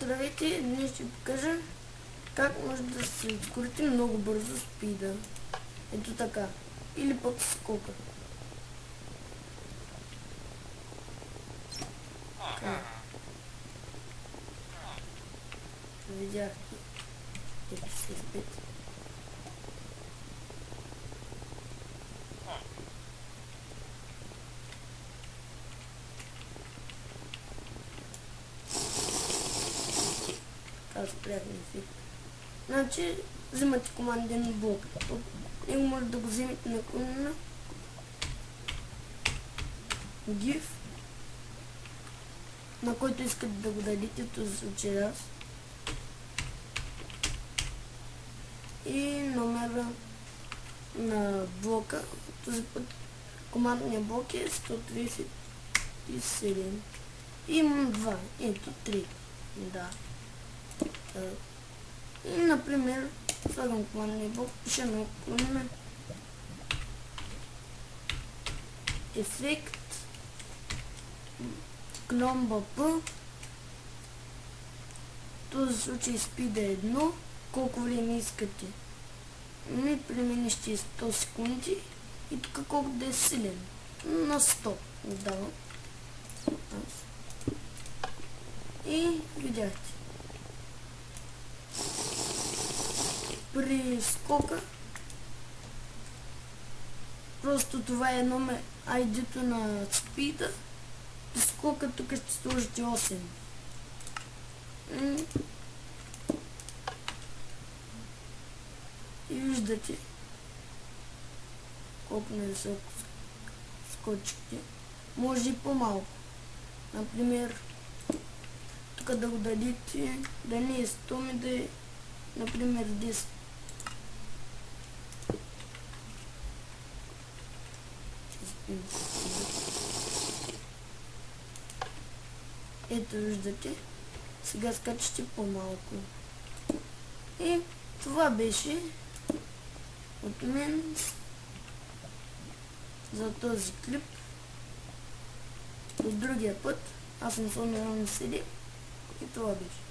Здравейте, днес ще ви покажа как може да се ускорите много бързо спида. Ето така. Или пък скока. Така. Видяхте. Ето се спит. Така спряхме ефект. Значи, взимате команден блок. От него може да го вземете на клонина. GIF, на който искате да го дадете, в този случай аз. И номера на блока. Този път командния блок е 137. И имам 2. Ето 3. Да. И, например, слагам командния блок, пиша на клонина ефект клон БП. В този случай спида е 1. Колко време искате? При мен ще е 100 секунди. И тук колко да е силен? На 100 отдавам. И видяхте. При скока просто това е номер ID-то на спида. При скока тук ще сложите 8. И виждате колко невисоко скочите. Може и по-малко. Например, тук да го дадете, да не е 100, ми да е, например, 10. Ето виждате, сега скачате по-малко. И това беше от мен за този клип. До другия път. Аз съм Соня Седи и това беше.